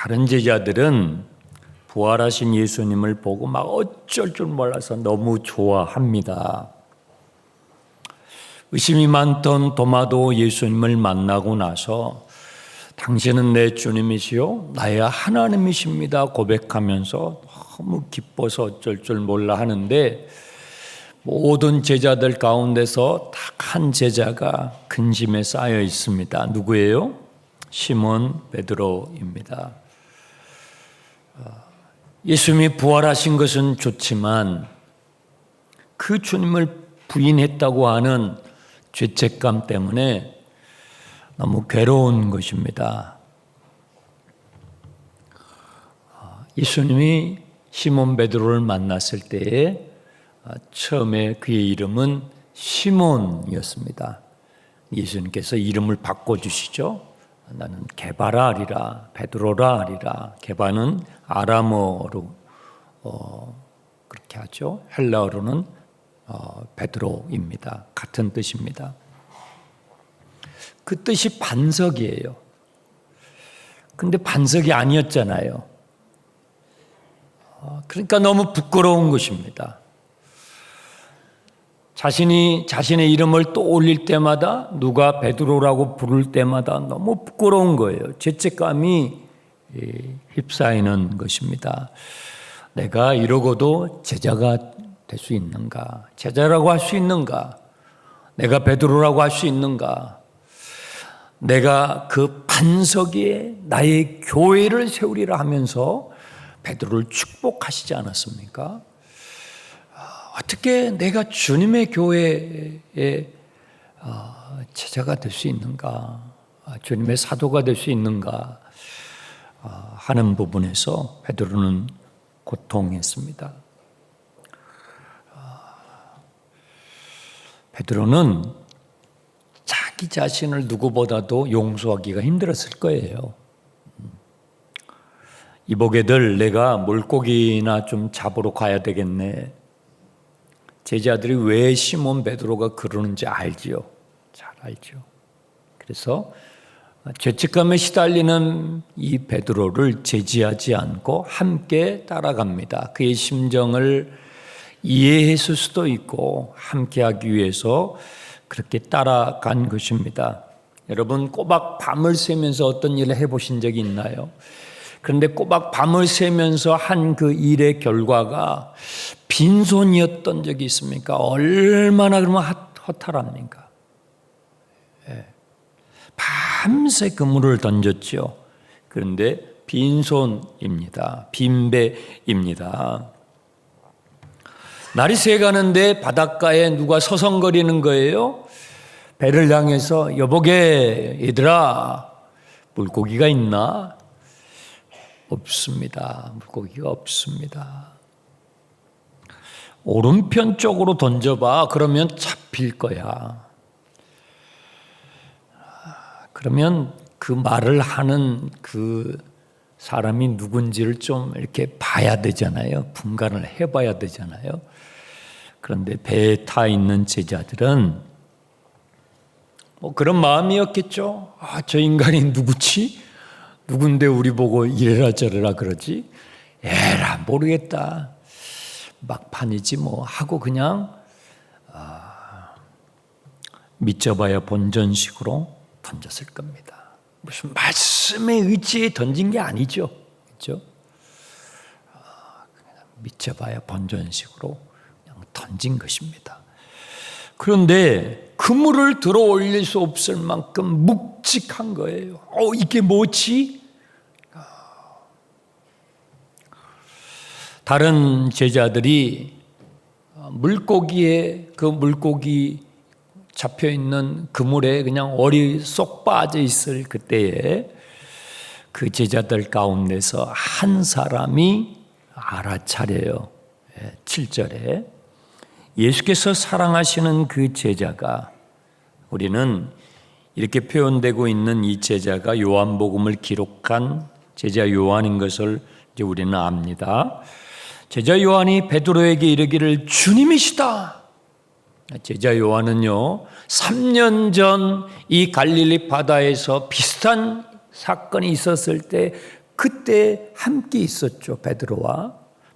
다른 제자들은 부활하신 예수님을 보고 막 어쩔 줄 몰라서 너무 좋아합니다. 의심이 많던 도마도 예수님을 만나고 나서 당신은 내 주님이시요 나의 하나님이십니다 고백하면서 너무 기뻐서 어쩔 줄 몰라 하는데, 모든 제자들 가운데서 딱 한 제자가 근심에 쌓여 있습니다. 누구예요? 시몬 베드로입니다. 예수님이 부활하신 것은 좋지만 그 주님을 부인했다고 하는 죄책감 때문에 너무 괴로운 것입니다. 예수님이 시몬 베드로를 만났을 때에 처음에 그의 이름은 시몬이었습니다. 예수님께서 이름을 바꿔주시죠. 나는 게바라 하리라, 베드로라 하리라. 게바는 아람어로 그렇게 하죠. 헬라어로는 베드로입니다. 같은 뜻입니다. 그 뜻이 반석이에요. 근데 반석이 아니었잖아요. 그러니까 너무 부끄러운 것입니다. 자신의 이름을 또 올릴 때마다, 누가 베드로라고 부를 때마다 너무 부끄러운 거예요. 죄책감이 휩싸이는 것입니다. 내가 이러고도 제자가 될 수 있는가? 제자라고 할 수 있는가? 내가 베드로라고 할 수 있는가? 내가 그 반석 위에 나의 교회를 세우리라 하면서 베드로를 축복하시지 않았습니까? 어떻게 내가 주님의 교회에 제자가 될 수 있는가? 주님의 사도가 될 수 있는가? 하는 부분에서 베드로는 고통했습니다. 베드로는 자기 자신을 누구보다도 용서하기가 힘들었을 거예요. 이보게들 내가 물고기나 좀 잡으러 가야 되겠네. 제자들이 왜 시몬 베드로가 그러는지 알지요. 잘 알죠. 그래서 죄책감에 시달리는 이 베드로를 제지하지 않고 함께 따라갑니다. 그의 심정을 이해했을 수도 있고 함께하기 위해서 그렇게 따라간 것입니다. 여러분 꼬박 밤을 새면서 어떤 일을 해보신 적이 있나요? 그런데 꼬박 밤을 새면서 한 그 일의 결과가 빈손이었던 적이 있습니까? 얼마나 그러면 허탈합니까? 밤새 그물을 던졌죠. 그런데 빈손입니다. 빈배입니다. 날이 새가는데 바닷가에 누가 서성거리는 거예요. 배를 향해서 여보게 얘들아 물고기가 있나? 없습니다. 물고기가 없습니다. 오른편 쪽으로 던져봐. 그러면 잡힐 거야. 그러면 그 말을 하는 그 사람이 누군지를 좀 이렇게 봐야 되잖아요. 분간을 해봐야 되잖아요. 그런데 배에 타 있는 제자들은 뭐 그런 마음이었겠죠. 저 인간이 누구지? 누군데 우리 보고 이래라 저래라 그러지? 에라 모르겠다. 막판이지 뭐 하고 그냥 믿져봐야 본전식으로 던졌을 겁니다. 무슨 말씀에 의지해 던진 게 아니죠. 그렇죠? 믿져봐야 본전식으로 그냥 던진 것입니다. 그런데 그물을 들어 올릴 수 없을 만큼 묵직한 거예요. 이게 뭐지? 다른 제자들이 물고기 잡혀 있는 그물에 그냥 얼이 쏙 빠져 있을 그때에 그 제자들 가운데서 한 사람이 알아차려요. 7절에 예수께서 사랑하시는 그 제자가, 우리는 이렇게 표현되고 있는 이 제자가 요한복음을 기록한 제자 요한인 것을 이제 우리는 압니다. 제자 요한이 베드로에게 이르기를 주님이시다. 제자 요한은요 3년 전 이 갈릴리 바다에서 비슷한 사건이 있었을 때 그때 함께 있었죠.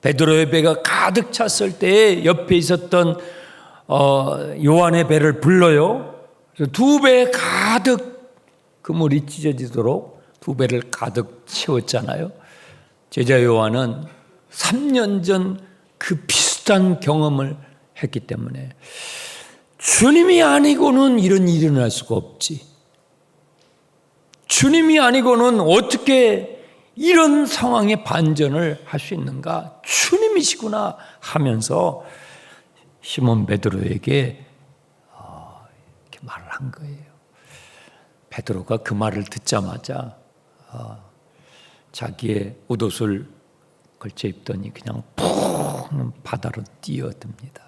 베드로의 배가 가득 찼을 때 옆에 있었던 요한의 배를 불러요. 두 배 가득 그물이 찢어지도록 두 배를 가득 채웠잖아요. 제자 요한은 3년 전 그 비슷한 경험을 했기 때문에 주님이 아니고는 이런 일이 일어날 수가 없지. 주님이 아니고는 어떻게 이런 상황에 반전을 할 수 있는가? 주님이시구나 하면서 시몬 베드로에게 이렇게 말을 한 거예요. 베드로가 그 말을 듣자마자 자기의 옷옷을 걸쳐 입더니 그냥 푹 바다로 뛰어듭니다.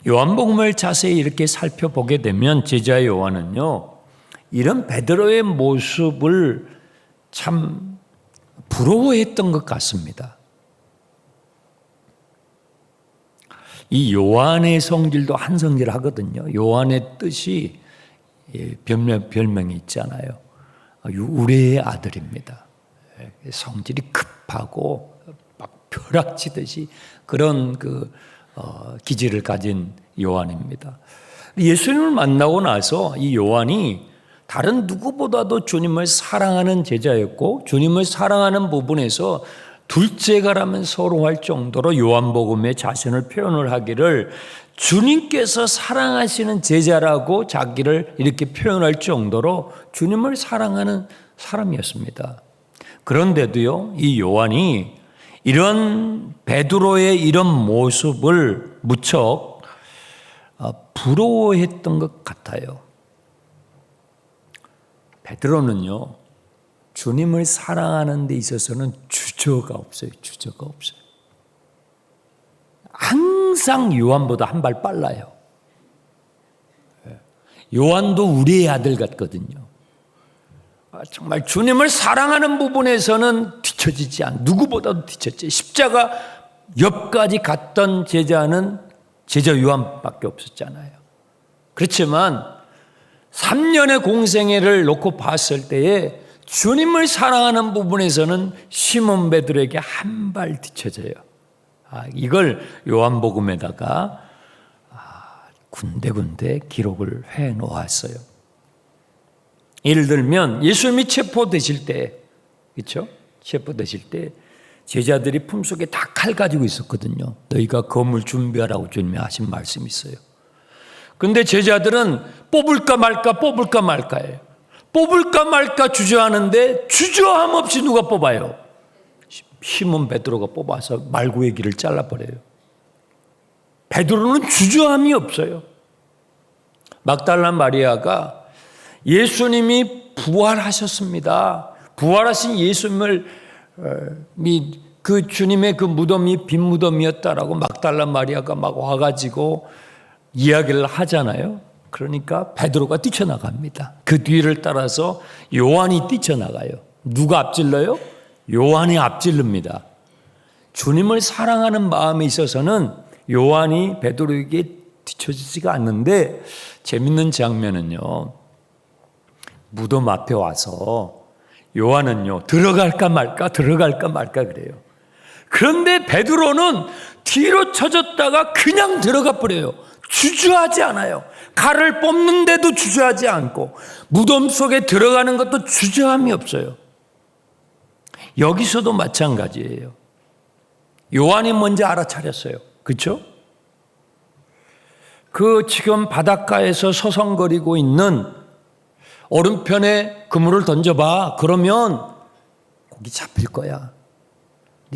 요한복음을 자세히 이렇게 살펴보게 되면 제자 요한은요, 이런 베드로의 모습을 참 부러워했던 것 같습니다. 이 요한의 성질도 한 성질 하거든요. 요한의 뜻이 별명이 있잖아요. 우레의 아들입니다. 성질이 급하고 막 벼락치듯이 그런 기질을 가진 요한입니다. 예수님을 만나고 나서 이 요한이 다른 누구보다도 주님을 사랑하는 제자였고 주님을 사랑하는 부분에서 둘째가라면 서로 할 정도로 요한복음에 자신을 표현을 하기를 주님께서 사랑하시는 제자라고 자기를 이렇게 표현할 정도로 주님을 사랑하는 사람이었습니다. 그런데도요, 이 요한이 이런 베드로의 이런 모습을 무척 부러워했던 것 같아요. 베드로는요, 주님을 사랑하는 데 있어서는 주저가 없어요. 항상 요한보다 한 발 빨라요. 요한도 우리의 아들 같거든요. 정말 주님을 사랑하는 부분에서는 뒤처지지 않아. 누구보다도 뒤처지. 십자가 옆까지 갔던 제자는 제자 요한밖에 없었잖아요. 그렇지만 3년의 공생애를 놓고 봤을 때에 주님을 사랑하는 부분에서는 시몬 베드로에게 한 발 뒤처져요. 이걸 요한복음에다가 군데군데 기록을 해 놓았어요. 예를 들면 예수님이 체포되실 때, 그렇죠? 체포되실 때 제자들이 품속에 다 칼 가지고 있었거든요. 너희가 검을 준비하라고 주님이 하신 말씀이 있어요. 근데 제자들은 뽑을까 말까예요. 뽑을까 말까 주저하는데 주저함 없이 누가 뽑아요? 시몬 베드로가 뽑아서 말구의 길을 잘라버려요. 베드로는 주저함이 없어요. 막달라 마리아가 예수님이 부활하셨습니다. 부활하신 예수님을 그 주님의 그 무덤이 빈 무덤이었다라고 막달라 마리아가 막 와가지고 이야기를 하잖아요. 그러니까 베드로가 뛰쳐나갑니다. 그 뒤를 따라서 요한이 뛰쳐나가요. 누가 앞질러요? 요한이 앞질릅니다. 주님을 사랑하는 마음에 있어서는 요한이 베드로에게 뒤처지지가 않는데 재밌는 장면은요. 무덤 앞에 와서 요한은요. 들어갈까 말까 그래요. 그런데 베드로는 뒤로 쳐졌다가 그냥 들어가 버려요. 주저하지 않아요. 칼을 뽑는데도 주저하지 않고 무덤 속에 들어가는 것도 주저함이 없어요. 여기서도 마찬가지예요. 요한이 먼저 알아차렸어요. 그렇죠? 그 지금 바닷가에서 서성거리고 있는 오른편에 그물을 던져봐. 그러면 고기 잡힐 거야.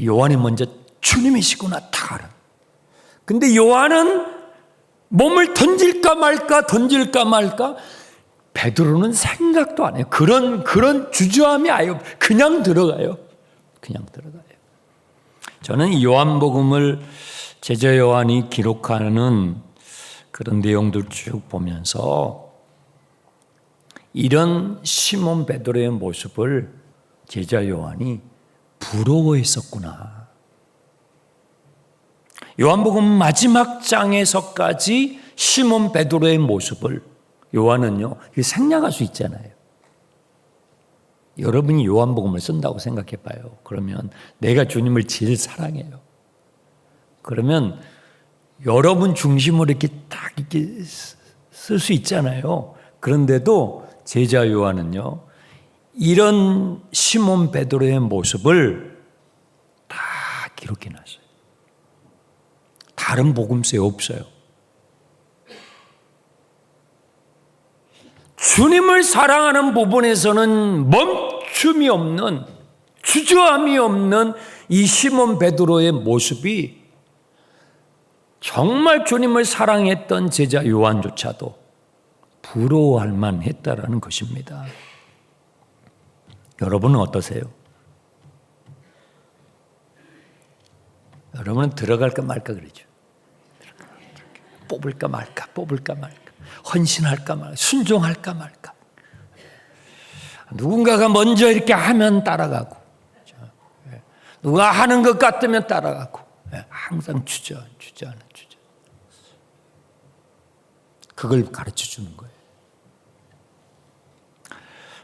요한이 먼저 주님이시구나 다 알아. 근데 요한은 몸을 던질까 말까. 베드로는 생각도 안 해요. 그런 주저함이 아예 없어요. 그냥 들어가요. 저는 이 요한복음을 제자 요한이 기록하는 그런 내용들 쭉 보면서 이런 시몬 베드로의 모습을 제자 요한이 부러워했었구나. 요한복음 마지막 장에서까지 시몬 베드로의 모습을 요한은요 생략할 수 있잖아요. 여러분이 요한복음을 쓴다고 생각해 봐요. 그러면 내가 주님을 제일 사랑해요. 그러면 여러분 중심으로 이렇게 딱 이렇게 쓸 수 있잖아요. 그런데도 제자 요한은요, 이런 시몬 베드로의 모습을 다 기록해 놨어요. 다른 복음서에 없어요. 주님을 사랑하는 부분에서는 멈춤이 없는, 주저함이 없는 이 시몬 베드로의 모습이 정말 주님을 사랑했던 제자 요한조차도 부러워할 만했다라는 것입니다. 여러분은 어떠세요? 여러분은 들어갈까 말까 그러죠. 뽑을까 말까, 뽑을까 말까, 헌신할까 말까, 순종할까 말까. 누군가가 먼저 이렇게 하면 따라가고, 누가 하는 것 같으면 따라가고, 항상 주저. 그걸 가르쳐 주는 거예요.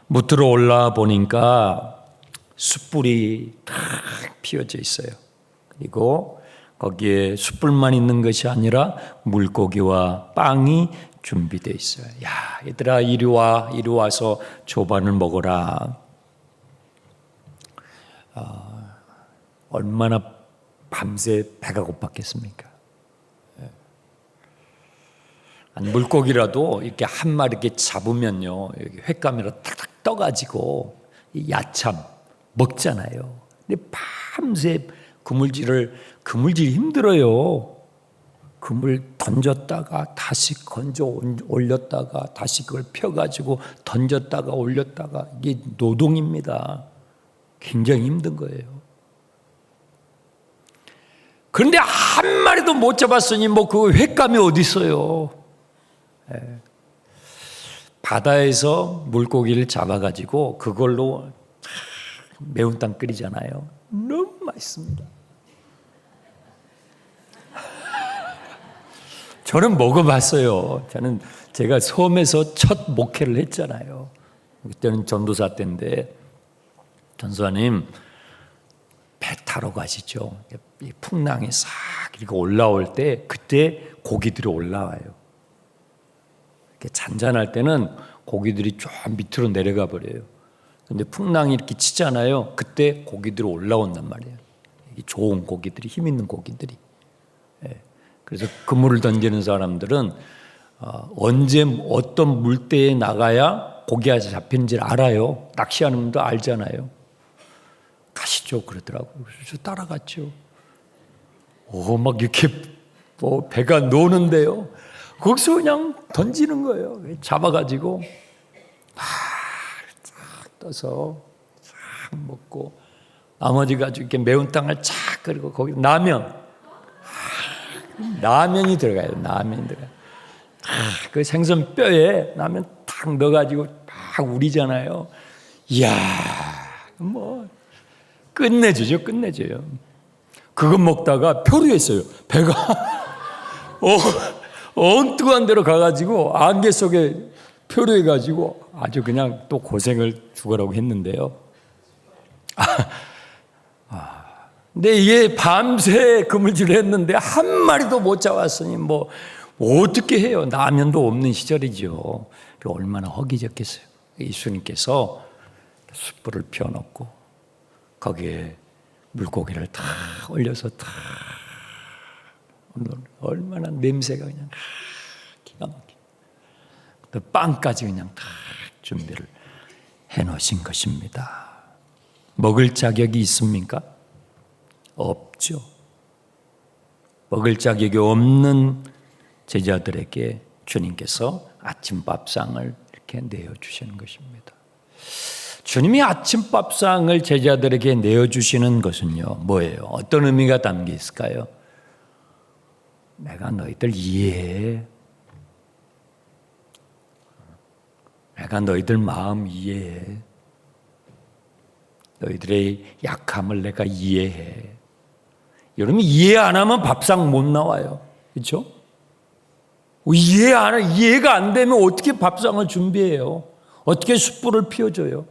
무트로 올라와 보니까 숯불이 탁 피어져 있어요. 그리고 거기에 숯불만 있는 것이 아니라 물고기와 빵이 준비되어 있어요. 야, 얘들아 이리 와서 조반을 먹어라. 얼마나 밤새 배가 고팠겠습니까? 아니, 물고기라도 이렇게 한 마리 이렇게 잡으면요, 횟감이라 탁탁 떠가지고 야참 먹잖아요. 근데 밤새 그물질이 힘들어요. 그물 던졌다가 다시 건져 올렸다가 다시 그걸 펴가지고 던졌다가 올렸다가 이게 노동입니다. 굉장히 힘든 거예요. 그런데 한 마리도 못 잡았으니 뭐 그 횟감이 어디 있어요? 바다에서 물고기를 잡아가지고 그걸로 매운탕 끓이잖아요. 너무 맛있습니다. 저는 먹어봤어요. 제가 섬에서 첫 목회를 했잖아요. 그때는 전도사 때인데, 전도사님 배 타러 가시죠. 이 풍랑이 싹 이렇게 올라올 때 그때 고기들이 올라와요. 이렇게 잔잔할 때는 고기들이 좀 밑으로 내려가 버려요. 근데 풍랑이 이렇게 치잖아요. 그때 고기들이 올라온단 말이에요. 좋은 고기들이, 힘 있는 고기들이. 그래서 그물을 던지는 사람들은 언제 어떤 물때에 나가야 고기가 잡히는지를 알아요. 낚시하는 분도 알잖아요. 가시죠 그러더라고요. 그래서 따라갔죠. 막 이렇게 배가 노는데요. 거기서 그냥 던지는 거예요. 잡아가지고 쫙 떠서 쫙 먹고, 나머지 가지고 이렇게 매운탕을 쫙 끓이고 거기 라면이 들어가요. 라면이 들어가요. 그 생선 뼈에 라면 탁 넣어가지고 막 우리잖아요. 이야, 뭐 끝내줘요. 그거 먹다가 표류했어요. 배가 엉뚱한 데로 가가지고 안개 속에 표류해가지고 아주 그냥 또 고생을 죽으라고 했는데요. 근데 이게 밤새 그물질을 했는데 한 마리도 못 잡았으니 뭐 어떻게 해요? 라면도 없는 시절이죠. 얼마나 허기졌겠어요. 예수님께서 숯불을 피워놓고 거기에 물고기를 다 올려서 다, 얼마나 냄새가 그냥 기가 막히게, 또 빵까지 그냥 다 준비를 해놓으신 것입니다. 먹을 자격이 있습니까? 없죠. 먹을 자격이 없는 제자들에게 주님께서 아침밥상을 이렇게 내어주시는 것입니다. 주님이 아침밥상을 제자들에게 내어주시는 것은요, 뭐예요? 어떤 의미가 담겨 있을까요? 내가 너희들 이해해. 내가 너희들 마음 이해해. 너희들의 약함을 내가 이해해. 여러분, 이해 안 하면 밥상 못 나와요. 그렇죠? 이해가 안 되면 어떻게 밥상을 준비해요? 어떻게 숯불을 피워줘요?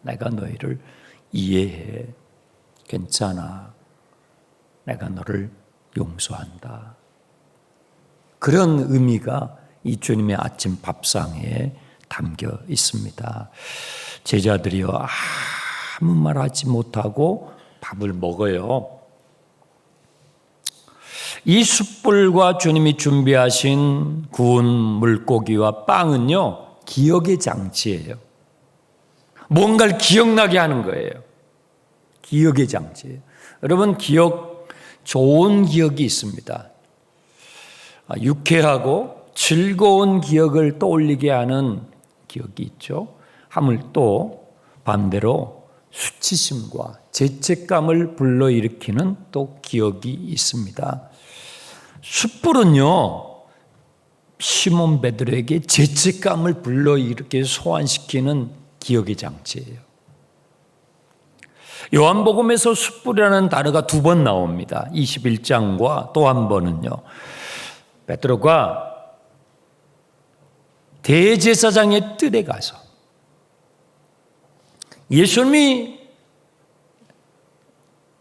내가 너희를 이해해. 괜찮아. 내가 너를 용서한다. 그런 의미가 이 주님의 아침 밥상에 담겨 있습니다. 제자들이요, 아무 말하지 못하고 밥을 먹어요. 이 숯불과 주님이 준비하신 구운 물고기와 빵은요, 기억의 장치예요. 뭔가를 기억나게 하는 거예요. 기억의 장치예요. 여러분, 좋은 기억이 있습니다. 유쾌하고 즐거운 기억을 떠올리게 하는 기억이 있죠. 하물또 반대로 수치심과 죄책감을 불러일으키는 또 기억이 있습니다. 숯불은요, 시몬 베드로에게 죄책감을 불러일으켜 소환시키는 기억의 장치예요. 요한복음에서 숯불이라는 단어가 2번 나옵니다. 21장과 또 한 번은요, 베드로가 대제사장의 뜰에 가서 예수님이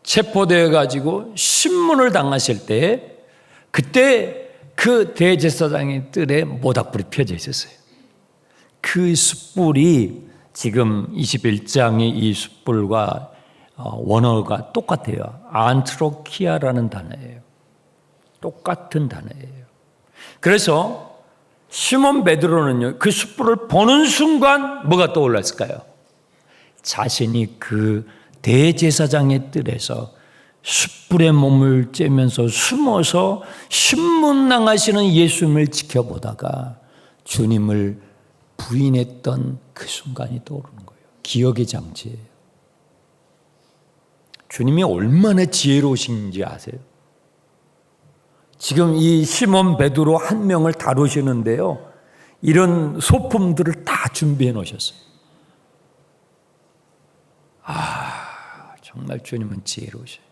체포되어 가지고 신문을 당하실 때, 그때 그 대제사장의 뜰에 모닥불이 펴져 있었어요. 그 숯불이 지금 21장의 이 숯불과 원어가 똑같아요. 안트로키아라는 단어예요. 똑같은 단어예요. 그래서 시몬 베드로는요, 그 숯불을 보는 순간 뭐가 떠올랐을까요? 자신이 그 대제사장의 뜰에서 숯불에 몸을 쬐면서 숨어서 신문 당하시는 예수님을 지켜보다가 주님을 부인했던 그 순간이 떠오르는 거예요. 기억의 장치예요. 주님이 얼마나 지혜로우신지 아세요? 지금 이 시몬 베드로 한 명을 다루시는데요, 이런 소품들을 다 준비해 놓으셨어요. 정말 주님은 지혜로우셔요.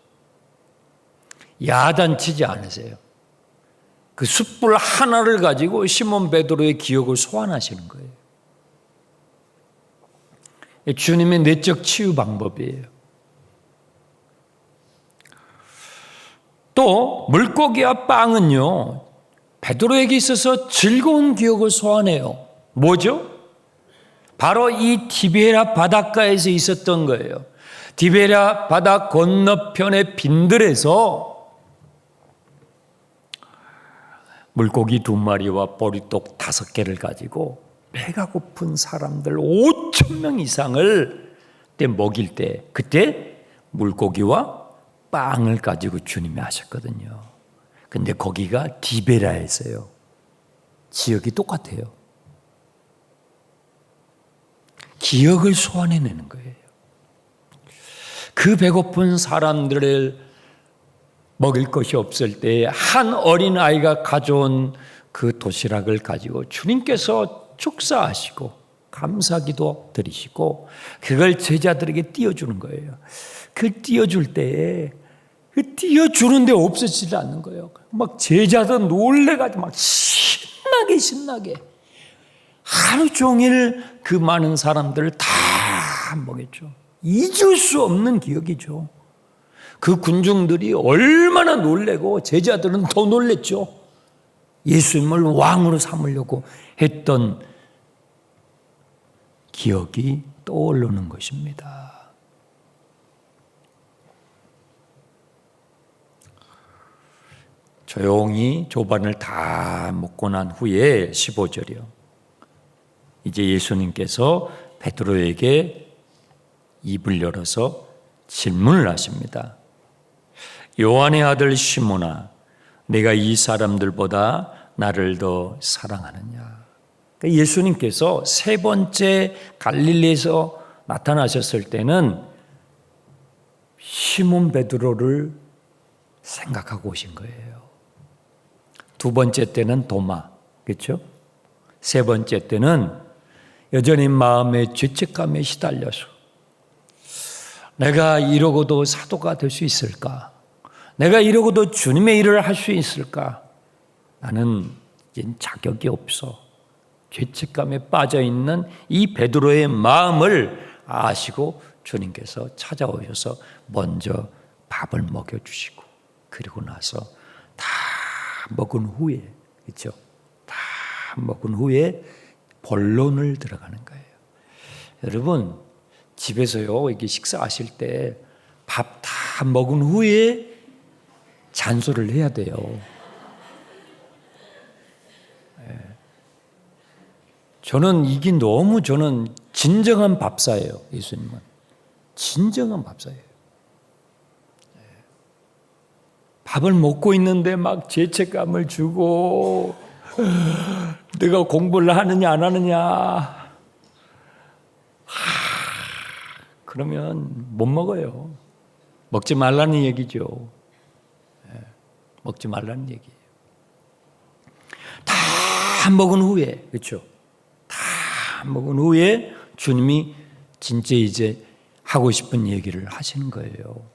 야단치지 않으세요. 그 숯불 하나를 가지고 시몬 베드로의 기억을 소환하시는 거예요. 주님의 내적 치유 방법이에요. 또 물고기와 빵은요, 베드로에게 있어서 즐거운 기억을 소환해요. 뭐죠? 바로 이 디베라 바닷가에서 있었던 거예요. 디베라 바다 건너편의 빈들에서 물고기 2마리와 보리떡 5개를 가지고 배가 고픈 사람들 5,000명 이상을 그때 먹일 때, 그때 물고기와 빵을 가지고 주님이 하셨거든요. 근데 거기가 디베라에서요. 지역이 똑같아요. 기억을 소환해내는 거예요. 그 배고픈 사람들을 먹일 것이 없을 때 한 어린아이가 가져온 그 도시락을 가지고 주님께서 축사하시고 감사기도 드리시고 그걸 제자들에게 띄워주는 거예요. 그 띄워줄 때에 그 띄워주는데 없어지지 않는 거예요. 막 제자들 놀래가지고 막 신나게 하루 종일 그 많은 사람들을 다 먹였죠. 잊을 수 없는 기억이죠. 그 군중들이 얼마나 놀래고 제자들은 더 놀랬죠. 예수님을 왕으로 삼으려고 했던 기억이 떠오르는 것입니다. 조용히 조반을 다 먹고 난 후에 15절이요. 이제 예수님께서 베드로에게 입을 열어서 질문을 하십니다. 요한의 아들 시몬아, 내가 이 사람들보다 나를 더 사랑하느냐? 그러니까 예수님께서 3번째 갈릴리에서 나타나셨을 때는 시몬 베드로를 생각하고 오신 거예요. 2번째 때는 도마, 그렇죠? 3번째 때는 여전히 마음의 죄책감에 시달려서 내가 이러고도 사도가 될 수 있을까? 내가 이러고도 주님의 일을 할 수 있을까? 나는 이제 자격이 없어. 죄책감에 빠져있는 이 베드로의 마음을 아시고 주님께서 찾아오셔서 먼저 밥을 먹여주시고 그리고 나서 다 먹은 후에, 그렇죠? 다 먹은 후에 본론을 들어가는 거예요. 여러분, 집에서요, 이렇게 식사하실 때 밥 다 먹은 후에 잔소리를 해야 돼요. 저는 이게 너무 진정한 밥사예요. 예수님은 진정한 밥사예요. 밥을 먹고 있는데 막 죄책감을 주고 내가 공부를 하느냐 안 하느냐 그러면 못 먹어요. 먹지 말라는 얘기죠. 먹지 말라는 얘기예요. 다 먹은 후에, 그렇죠? 다 먹은 후에 주님이 진짜 이제 하고 싶은 얘기를 하시는 거예요.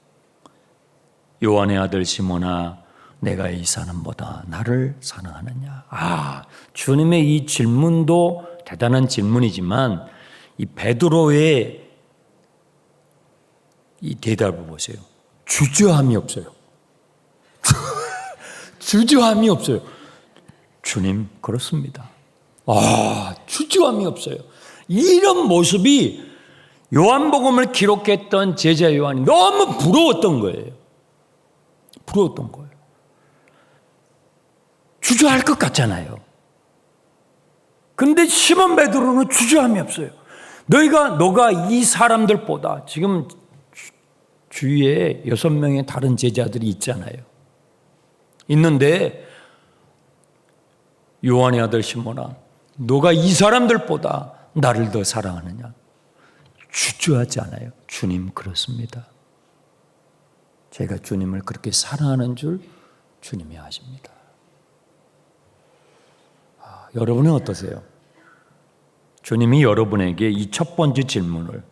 요한의 아들 시몬아, 내가 이 사람보다 나를 사랑하느냐? 주님의 이 질문도 대단한 질문이지만 이 베드로의 이 대답을 보세요. 주저함이 없어요. 주저함이 없어요. 주님, 그렇습니다. 주저함이 없어요. 이런 모습이 요한복음을 기록했던 제자 요한이 너무 부러웠던 거예요. 부러웠던 거예요. 주저할 것 같잖아요. 근데 시몬 베드로는 주저함이 없어요. 너가 이 사람들보다, 지금 주위에 6명의 다른 제자들이 있잖아요. 있는데 요한의 아들 시몬아, 너가 이 사람들보다 나를 더 사랑하느냐? 주저하지 않아요. 주님, 그렇습니다. 제가 주님을 그렇게 사랑하는 줄 주님이 아십니다. 여러분은 어떠세요? 주님이 여러분에게 이 첫 번째 질문을,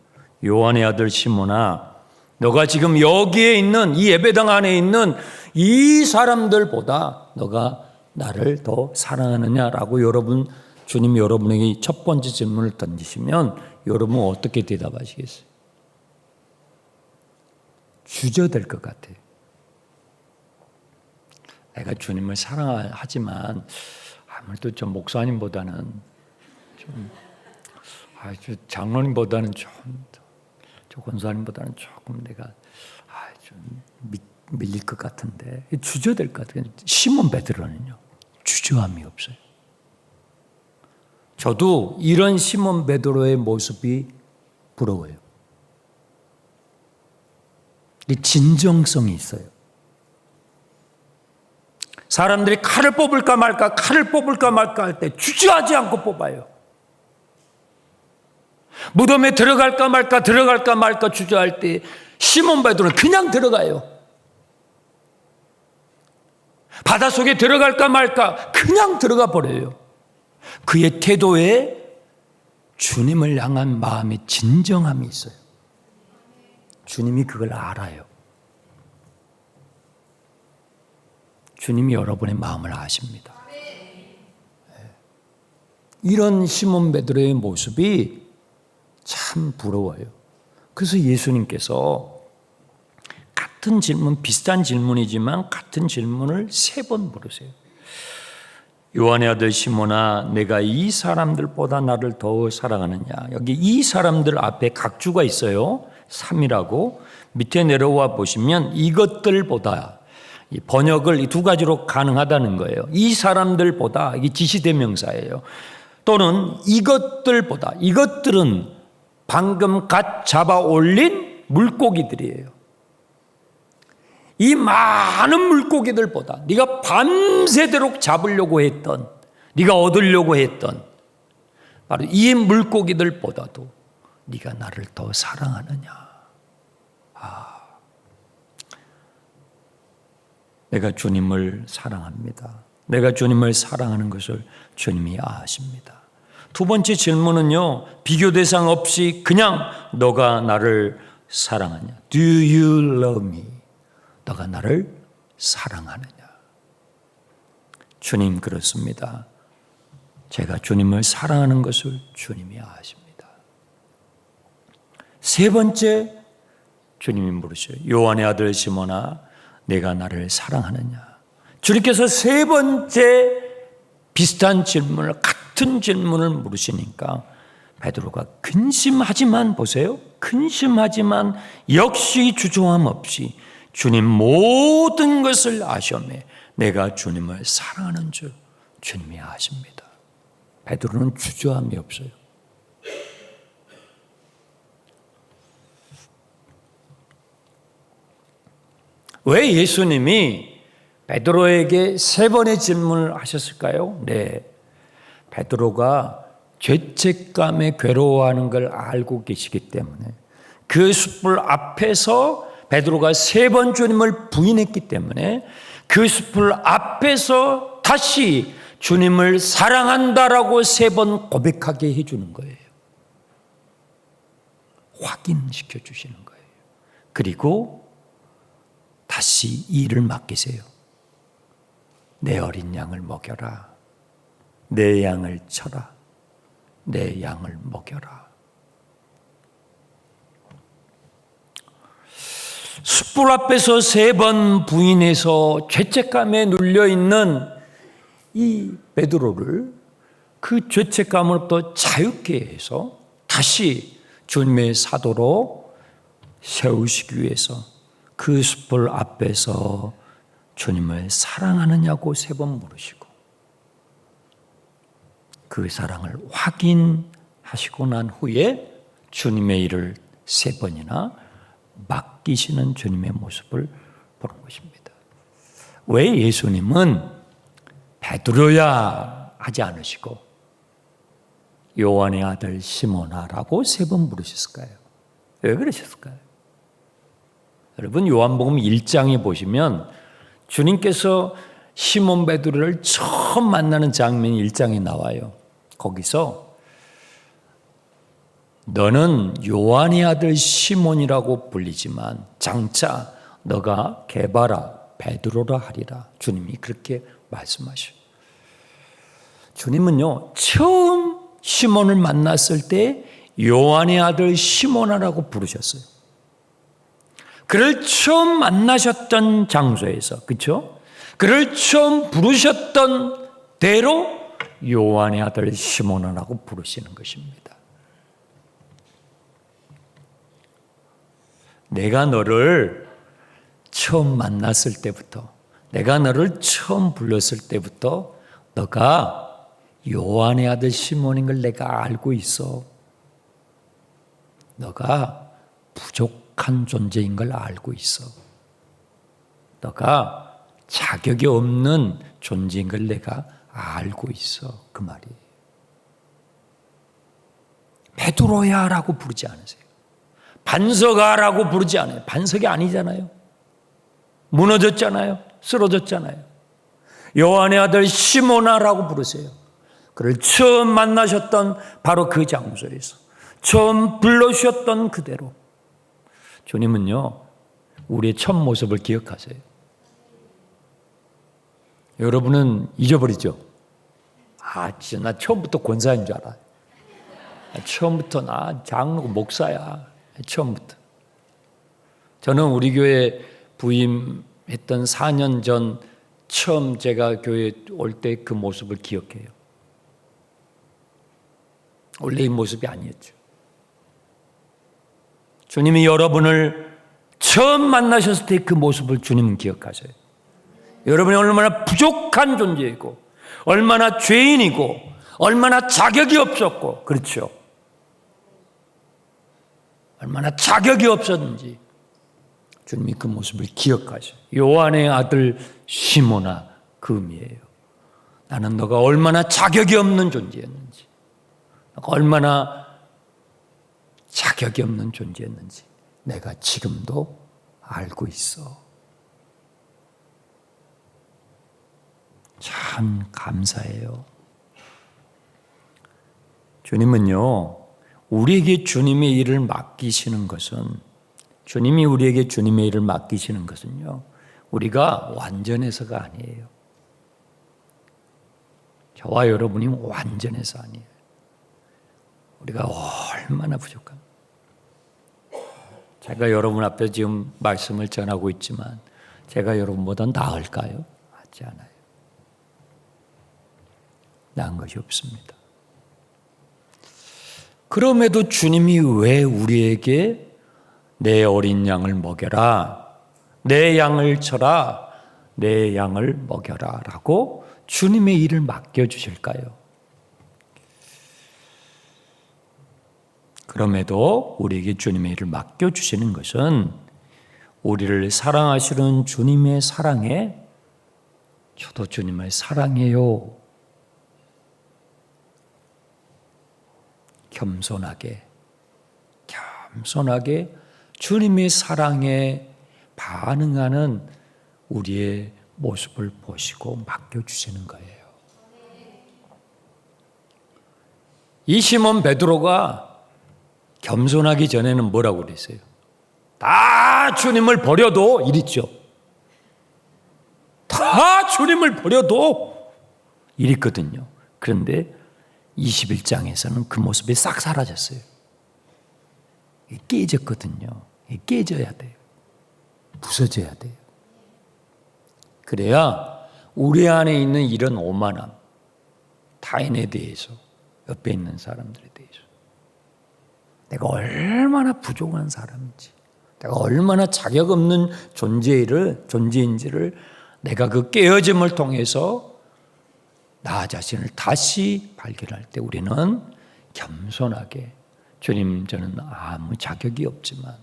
요한의 아들 시몬아, 너가 지금 여기에 있는 이 예배당 안에 있는 이 사람들보다 너가 나를 더 사랑하느냐라고 주님이 여러분에게 첫 번째 질문을 던지시면 여러분은 어떻게 대답하시겠어요? 주저될 것 같아요. 내가 주님을 사랑하지만 아무래도 좀 목사님보다는 장로님보다는 저 권사님보다는 조금 내가 좀 밀릴 것 같은데, 주저될 것 같아요. 시몬 베드로는요, 주저함이 없어요. 저도 이런 시몬 베드로의 모습이 부러워요. 이 진정성이 있어요. 사람들이 칼을 뽑을까 말까 할 때 주저하지 않고 뽑아요. 무덤에 들어갈까 말까 주저할 때 시몬 베드로는 그냥 들어가요. 바닷속에 들어갈까 말까 그냥 들어가 버려요. 그의 태도에 주님을 향한 마음의 진정함이 있어요. 주님이 그걸 알아요. 주님이 여러분의 마음을 아십니다. 이런 시몬 베드로의 모습이 참 부러워요. 그래서 예수님께서 같은 질문, 비슷한 질문이지만 같은 질문을 3번 물으세요. 요한의 아들 시몬아, 내가 이 사람들보다 나를 더 사랑하느냐? 여기 이 사람들 앞에 각주가 있어요. 3이라고. 밑에 내려와 보시면 이것들보다, 이 번역을 이 2가지로 가능하다는 거예요. 이 사람들보다, 이게 지시대명사예요. 또는 이것들보다, 이것들은 방금 갓 잡아 올린 물고기들이에요. 이 많은 물고기들보다 네가 밤새도록 잡으려고 했던, 네가 얻으려고 했던 바로 이 물고기들보다도 네가 나를 더 사랑하느냐? 내가 주님을 사랑합니다. 내가 주님을 사랑하는 것을 주님이 아십니다. 2번째 질문은요, 비교 대상 없이 그냥 너가 나를 사랑하냐? Do you love me? 너가 나를 사랑하느냐? 주님, 그렇습니다. 제가 주님을 사랑하는 것을 주님이 아십니다. 세 번째 주님이 물으셔요. 요한의 아들 시몬아, 내가 나를 사랑하느냐? 주님께서 세 번째 비슷한 질문을, 같은 질문을 물으시니까 베드로가 근심하지만, 보세요, 근심하지만 역시 주저함 없이 주님 모든 것을 아시오매 내가 주님을 사랑하는 줄 주님이 아십니다. 베드로는 주저함이 없어요. 왜 예수님이 베드로에게 세 번의 질문을 하셨을까요? 네, 베드로가 죄책감에 괴로워하는 걸 알고 계시기 때문에, 그 숯불 앞에서 베드로가 세 번 주님을 부인했기 때문에 그 숯불 앞에서 다시 주님을 사랑한다라고 세 번 고백하게 해주는 거예요. 확인시켜 주시는 거예요. 그리고 다시 일을 맡기세요. 내 어린 양을 먹여라. 내 양을 쳐라. 내 양을 먹여라. 숯불 앞에서 세 번 부인해서 죄책감에 눌려있는 이 베드로를 그 죄책감으로부터 자유케 해서 다시 주님의 사도로 세우시기 위해서 그 숯불 앞에서 주님을 사랑하느냐고 세 번 물으시고, 그 사랑을 확인하시고 난 후에 주님의 일을 세 번이나 맡기시는 주님의 모습을 보는 것입니다. 왜 예수님은 베드로야 하지 않으시고 요한의 아들 시몬아라고 세 번 부르셨을까요? 왜 그러셨을까요? 여러분, 요한복음 1장에 보시면 주님께서 시몬 베드로를 처음 만나는 장면이 1장에 나와요. 거기서 너는 요한의 아들 시몬이라고 불리지만 장차 너가 게바라 베드로라 하리라. 주님이 그렇게 말씀하셔요. 주님은요, 처음 시몬을 만났을 때 요한의 아들 시몬아라고 부르셨어요. 그를 처음 만나셨던 장소에서, 그렇죠? 그를 처음 부르셨던 대로 요한의 아들 시몬아라고 부르시는 것입니다. 내가 너를 처음 만났을 때부터, 내가 너를 처음 불렀을 때부터 너가 요한의 아들 시몬인 걸 내가 알고 있어. 너가 부족한 존재인 걸 알고 있어. 너가 자격이 없는 존재인 걸 내가 알고 있어. 그 말이에요. 베드로야라고 부르지 않으세요. 반석아라고 부르지 않아요. 반석이 아니잖아요. 무너졌잖아요. 쓰러졌잖아요. 요한의 아들 시몬아라고 부르세요. 그를 처음 만나셨던 바로 그 장소에서, 처음 불러주셨던 그대로. 주님은요, 우리의 첫 모습을 기억하세요. 여러분은 잊어버리죠? 진짜 나 처음부터 권사인 줄 알아. 처음부터 나 장로고 목사야. 처음부터. 저는 우리 교회 부임했던 4년 전 처음 제가 교회 올 때 그 모습을 기억해요. 원래 이 모습이 아니었죠. 주님이 여러분을 처음 만나셨을 때 그 모습을 주님은 기억하세요. 여러분이 얼마나 부족한 존재이고, 얼마나 죄인이고, 얼마나 자격이 없었고, 그렇죠. 얼마나 자격이 없었는지 주님이 그 모습을 기억하셔요. 요한의 아들 시몬아, 그 의미예요. 나는 너가 얼마나 자격이 없는 존재였는지, 너가 얼마나 자격이 없는 존재였는지 내가 지금도 알고 있어. 참 감사해요. 주님은요, 우리에게 주님의 일을 맡기시는 것은, 주님이 우리에게 주님의 일을 맡기시는 것은요, 우리가 완전해서가 아니에요. 저와 여러분이 완전해서 아니에요. 우리가 얼마나 부족합니까? 제가 여러분 앞에 지금 말씀을 전하고 있지만 제가 여러분보다 나을까요? 맞지 않아요. 나은 것이 없습니다. 그럼에도 주님이 왜 우리에게 내 어린 양을 먹여라, 내 양을 쳐라, 내 양을 먹여라 라고 주님의 일을 맡겨주실까요? 그럼에도 우리에게 주님의 일을 맡겨주시는 것은 우리를 사랑하시는 주님의 사랑에 저도 주님을 사랑해요. 겸손하게 주님의 사랑에 반응하는 우리의 모습을 보시고 맡겨주시는 거예요. 이 시몬 베드로가 겸손하기 전에는 뭐라고 그랬어요? 다 주님을 버려도 이랬죠. 다 주님을 버려도 이랬거든요. 그런데 21장에서는 그 모습이 싹 사라졌어요. 깨졌거든요. 깨져야 돼요. 부서져야 돼요. 그래야 우리 안에 있는 이런 오만함, 타인에 대해서, 옆에 있는 사람들에 대해서 내가 얼마나 부족한 사람인지, 내가 얼마나 자격 없는 존재인지를 내가 그 깨어짐을 통해서 나 자신을 다시 발견할 때 우리는 겸손하게 주님, 저는 아무 자격이 없지만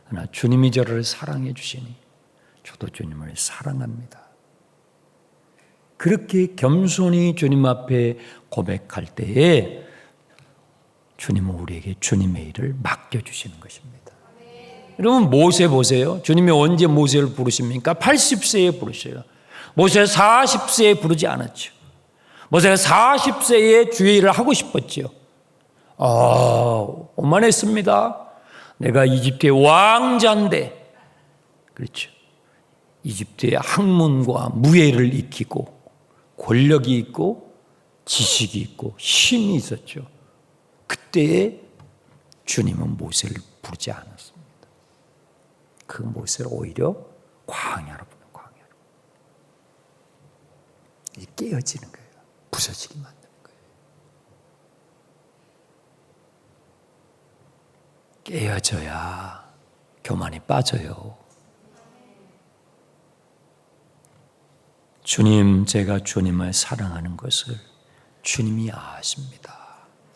그러나 주님이 저를 사랑해 주시니 저도 주님을 사랑합니다. 그렇게 겸손히 주님 앞에 고백할 때에 주님은 우리에게 주님의 일을 맡겨주시는 것입니다. 여러분 모세 보세요. 주님이 언제 모세를 부르십니까? 80세에 부르셔요. 모세 40세에 부르지 않았죠. 모세가 40세에 주의 일을 하고 싶었죠. 오만했습니다. 내가 이집트의 왕자인데, 그렇죠. 이집트의 학문과 무예를 익히고 권력이 있고 지식이 있고 힘이 있었죠. 그때에 주님은 모세를 부르지 않았습니다. 그 모세를 오히려 광야로 부르는 광야로. 이게 깨어지는 거예요. 부서지게 만드는 거예요. 깨어져야 교만이 빠져요. 주님, 제가 주님을 사랑하는 것을 주님이 아십니다.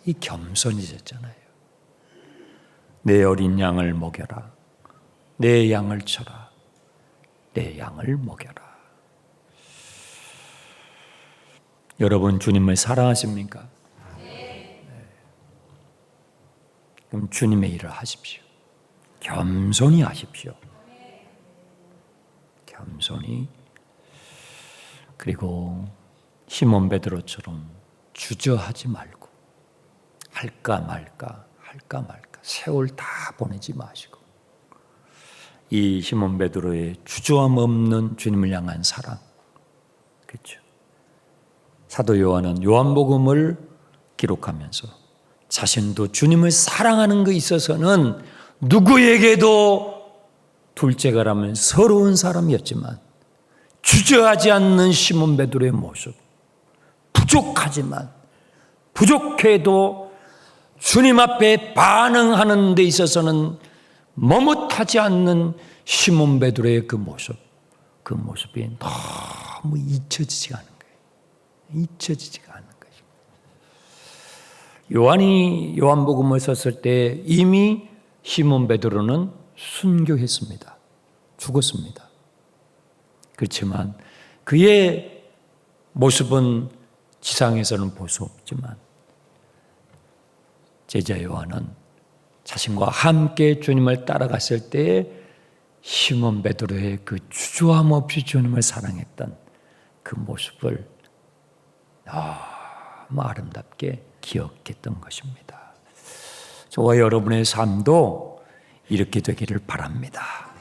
이 겸손이셨잖아요. 내 어린 양을 먹여라. 내 양을 쳐라. 내 양을 먹여라. 여러분 주님을 사랑하십니까? 네. 그럼 주님의 일을 하십시오. 겸손히 하십시오. 겸손히. 그리고 시몬 베드로처럼 주저하지 말고 할까 말까 세월 다 보내지 마시고 이 시몬 베드로의 주저함 없는 주님을 향한 사랑, 그렇죠. 사도 요한은 요한복음을 기록하면서 자신도 주님을 사랑하는 것에 있어서는 누구에게도 둘째가라면 서러운 사람이었지만 주저하지 않는 시몬 베드로의 모습, 부족해도 주님 앞에 반응하는 데 있어서는 머뭇하지 않는 시몬 베드로의 그 모습이 너무 잊혀지지가 않은 거예요. 잊혀지지가 않는 것입니다. 요한이 요한복음을 썼을 때 이미 시몬 베드로는 순교했습니다. 죽었습니다. 그렇지만 그의 모습은 지상에서는 볼 수 없지만 제자 요한은 자신과 함께 주님을 따라갔을 때에 시몬 베드로의 그 주저함 없이 주님을 사랑했던 그 모습을 너무 아름답게 기억했던 것입니다. 저와 여러분의 삶도 이렇게 되기를 바랍니다.